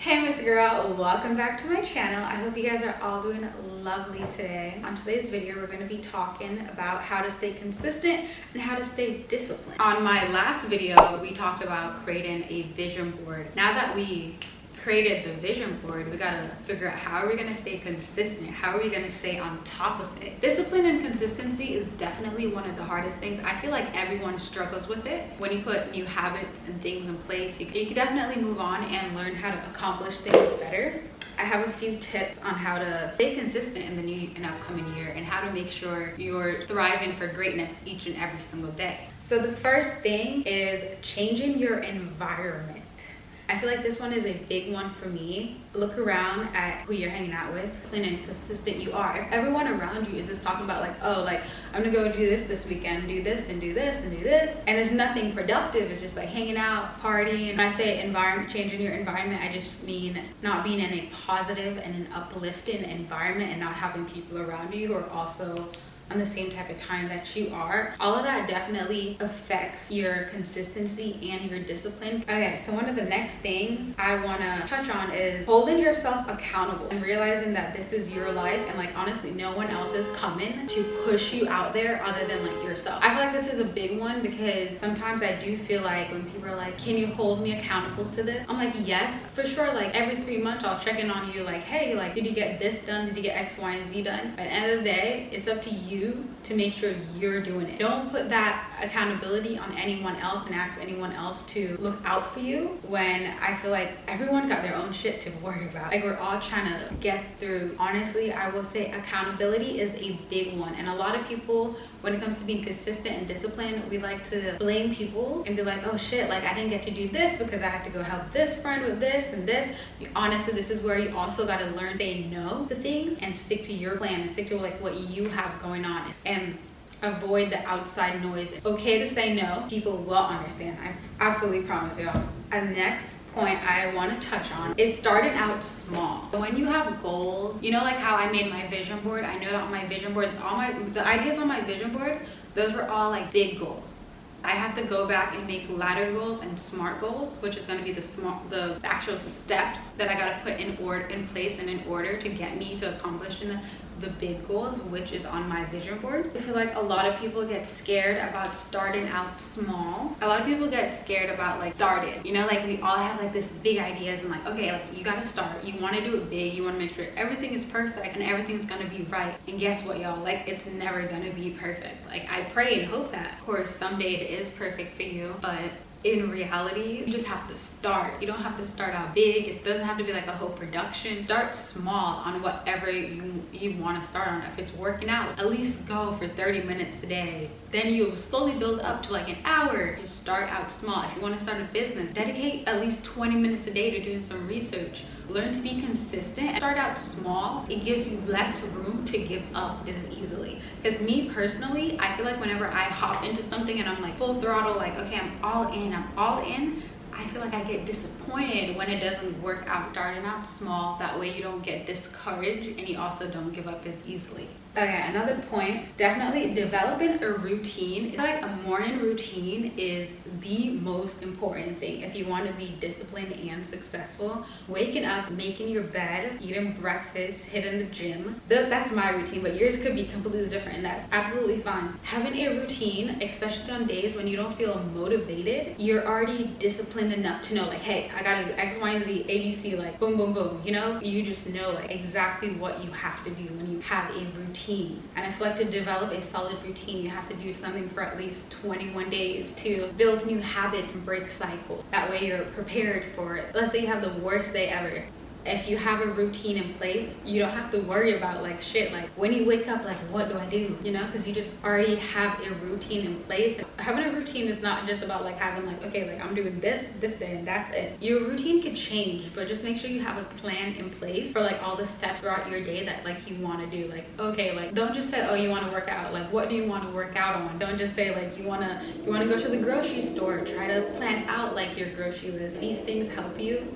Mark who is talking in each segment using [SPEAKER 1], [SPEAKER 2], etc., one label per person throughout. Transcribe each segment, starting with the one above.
[SPEAKER 1] Hey Miss Girl, welcome back to my channel. I hope you guys are all doing lovely today. On today's video, we're going to be talking about how to stay consistent and how to stay disciplined. On my last video, we talked about creating a vision board. Now that we created the vision board, we gotta figure out how are we gonna stay consistent, how are we gonna stay on top of it. Discipline and consistency is definitely one of the hardest things. I feel like everyone struggles with it. When you put new habits and things in place, you can definitely move on and learn how to accomplish things better. I have a few tips on how to stay consistent in the new and upcoming year and how to make sure you're thriving for greatness each and every single day. So the first thing is changing your environment. I feel like this one is a big one for me. Look around at who you're hanging out with, how consistent you are. If everyone around you is just talking about like, oh, like I'm gonna go do this weekend, do this and do this and do this, and there's nothing productive, it's just like hanging out, partying. When I say environment, changing your environment, I just mean not being in a positive and an uplifting environment and not having people around you who are also on the same type of time that you are. All of that definitely affects your consistency and your discipline. Okay, so one of the next things I want to touch on is holding yourself accountable and realizing that this is your life and like honestly no one else is coming to push you out there other than like yourself. I feel like this is a big one because sometimes I do feel like when people are like, can you hold me accountable to this? I'm like, yes, for sure. Like every 3 months I'll check in on you like, hey, like did you get this done? Did you get X, Y, and Z done? At the end of the day, it's up to you to make sure you're doing it. Don't put that accountability on anyone else and ask anyone else to look out for you when I feel like everyone got their own shit to worry about. Like we're all trying to get through. Honestly, I will say accountability is a big one. And a lot of people, when it comes to being consistent and disciplined, we like to blame people and be like, oh shit, like I didn't get to do this because I had to go help this friend with this and this. Honestly, this is where you also got to learn to say no to things and stick to your plan and stick to like what you have going on and avoid the outside noise. It's okay to say no. People will understand. I absolutely promise y'all. And next point I want to touch on is starting out small. When you have goals, you know, like how I made my vision board. I know that on my vision board, the ideas on my vision board, those were all like big goals. I have to go back and make ladder goals and SMART goals, which is going to be the actual steps that I got to put in place and in order to get me to accomplishing the big goals, which is on my vision board. I feel like a lot of people get scared about starting out small. A lot of people get scared about like starting, you know, like we all have like this big ideas and like, okay, like you got to start, you want to do it big, you want to make sure everything is perfect and everything's going to be right. And guess what, y'all, like it's never going to be perfect. Like I pray and hope that of course someday it is perfect for you, but in reality, you just have to start. You don't have to start out big. It doesn't have to be like a whole production. Start small on whatever you want to start on. If it's working out, at least go for 30 minutes a day. Then you'll slowly build up to like an hour. Just start out small. If you want to start a business, dedicate at least 20 minutes a day to doing some research. Learn to be consistent. Start out small. It gives you less room to give up as easily. Because me personally, I feel like whenever I hop into something and I'm like full throttle, like, okay, I'm all in, I feel like I get disappointed when it doesn't work out. Starting out small, that way you don't get discouraged and you also don't give up as easily. Okay, another point, definitely developing a routine. It's like a morning routine is the most important thing if you want to be disciplined and successful. Waking up, making your bed, eating breakfast, hitting the gym. That's my routine, but yours could be completely different and that's absolutely fine. Having a routine, especially on days when you don't feel motivated, you're already disciplined enough to know like, hey, I gotta do X, Y, and Z, ABC, like boom, boom, boom. You know, you just know like exactly what you have to do when you have a routine. And I feel like to develop a solid routine, you have to do something for at least 21 days to build new habits and break cycles. That way you're prepared for it. Let's say you have the worst day ever. If you have a routine in place, you don't have to worry about like shit, like when you wake up, like what do I do, you know, because you just already have a routine in place. Having a routine is not just about like having like, okay, like I'm doing this day and that's it. Your routine could change, but just make sure you have a plan in place for like all the steps throughout your day that like you want to do. Like, okay, like don't just say, oh, you want to work out, like what do you want to work out on? Don't just say like you want to go to the grocery store. Try to plan out like your grocery list. These things help you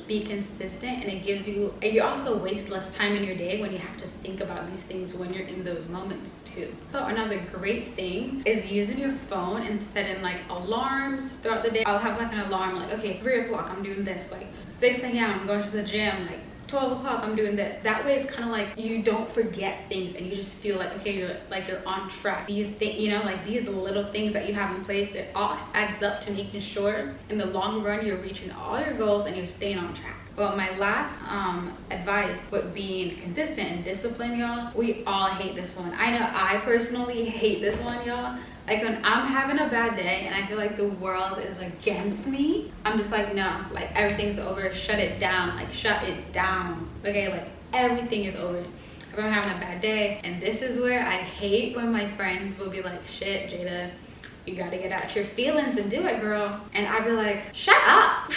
[SPEAKER 1] be consistent, and it gives you, and you also waste less time in your day when you have to think about these things when you're in those moments too. So another great thing is using your phone and setting like alarms throughout the day. I'll have like an alarm like, okay, 3 o'clock I'm doing this, like 6 a.m. I'm going to the gym, like 12 o'clock I'm doing this. That way it's kind of like you don't forget things and you just feel like, okay, you're on track. These things, you know, like these little things that you have in place, it all adds up to making sure in the long run you're reaching all your goals and you're staying on track. Well, my last advice with being consistent and disciplined, y'all, we all hate this one. I know I personally hate this one, y'all. Like when I'm having a bad day and I feel like the world is against me, I'm just like, no, like everything's over, shut it down, like shut it down, okay? Like everything is over. If I'm having a bad day, and this is where I hate when my friends will be like, shit, Jada, you gotta get out your feelings and do it, girl. And I'd be like, shut up.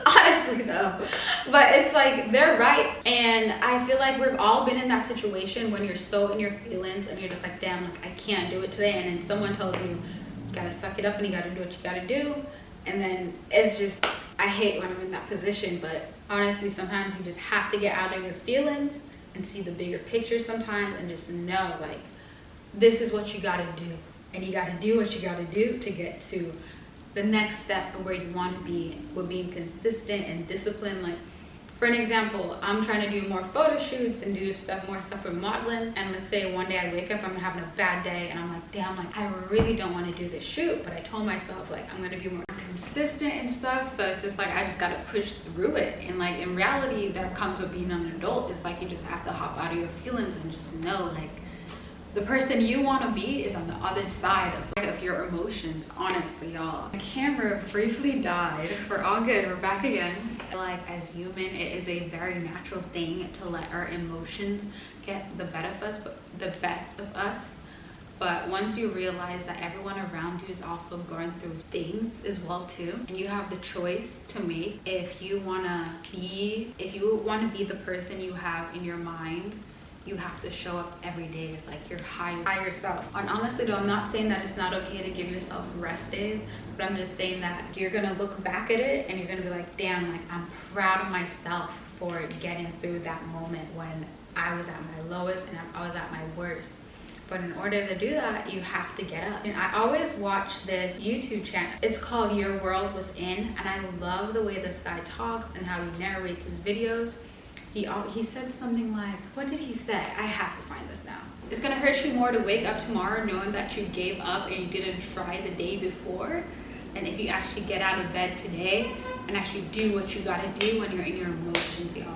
[SPEAKER 1] Honestly though. But it's like, they're right. And I feel like we've all been in that situation when you're so in your feelings and you're just like, damn, like I can't do it today. And then someone tells you, you gotta suck it up and you gotta do what you gotta do. And then it's just, I hate when I'm in that position. But honestly, sometimes you just have to get out of your feelings and see the bigger picture sometimes and just know like, this is what you gotta do. And you gotta do what you gotta do to get to the next step of where you want to be with being consistent and disciplined. Like, for an example, I'm trying to do more photo shoots and do more stuff with modeling. And let's say one day I wake up, I'm having a bad day, and I'm like, damn, like I really don't want to do this shoot, but I told myself like I'm gonna be more consistent and stuff. So it's just like I just gotta push through it. And like in reality, that comes with being an adult. It's like you just have to hop out of your feelings and just know like, the person you want to be is on the other side of your emotions, honestly, y'all. My camera briefly died. We're all good. We're back again. Like, as human, it is a very natural thing to let our emotions get the best of us. But once you realize that everyone around you is also going through things as well too, and you have the choice to make if you want to be the person you have in your mind, you have to show up every day as like your higher self. And honestly though, I'm not saying that it's not okay to give yourself rest days, but I'm just saying that you're gonna look back at it and you're gonna be like, damn, like I'm proud of myself for getting through that moment when I was at my lowest and I was at my worst. But in order to do that, you have to get up. And I always watch this YouTube channel. It's called Your World Within, and I love the way this guy talks and how he narrates his videos. He said something like, what did he say? I have to find this now. It's gonna hurt you more to wake up tomorrow knowing that you gave up and you didn't try the day before, than if you actually get out of bed today and actually do what you gotta do when you're in your emotions, y'all.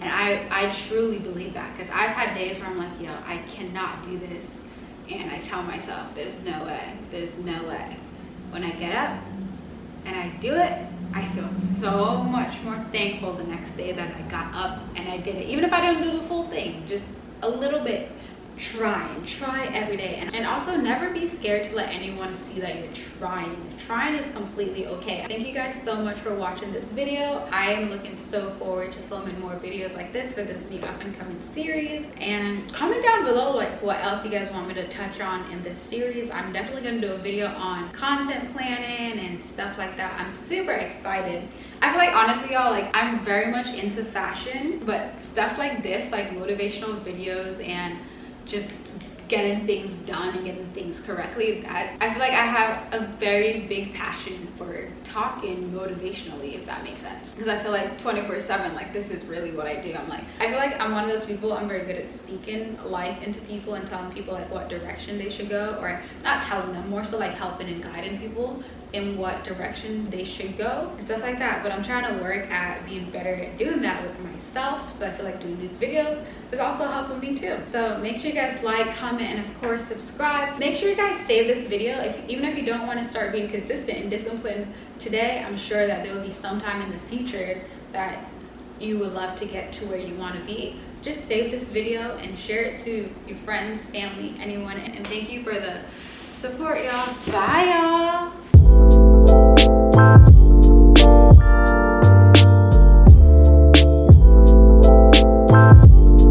[SPEAKER 1] And I truly believe that, because I've had days where I'm like, yo, I cannot do this. And I tell myself, there's no way. When I get up and I do it, I feel so much more thankful the next day that I got up and I did it. Even if I don't do the full thing, just a little bit. Try every day. And also never be scared to let anyone see that you're trying. Trying is completely okay. Thank you guys so much for watching this video. I am looking so forward to filming more videos like this for this new up and coming series. And comment down below like what else you guys want me to touch on in this series. I'm definitely gonna do a video on content planning and stuff like that. I'm super excited. I feel like honestly y'all, like I'm very much into fashion, but stuff like this, like motivational videos and just getting things done and getting things correctly, that I feel like I have a very big passion for talking motivationally, if that makes sense, because I feel like 24/7 like this is really what I do. I feel like I'm one of those people, I'm very good at speaking life into people and telling people like what direction they should go, or not telling them, more so like helping and guiding people in what direction they should go and stuff like that. But I'm trying to work at being better at doing that with myself, so I feel like doing these videos is also helping me too. So make sure you guys like, comment, and of course subscribe. Make sure you guys save this video. Even if you don't want to start being consistent and disciplined today, I'm sure that there will be some time in the future that you would love to get to where you want to be. Just save this video and share it to your friends, family, anyone, and thank you for the support, y'all. Bye, y'all.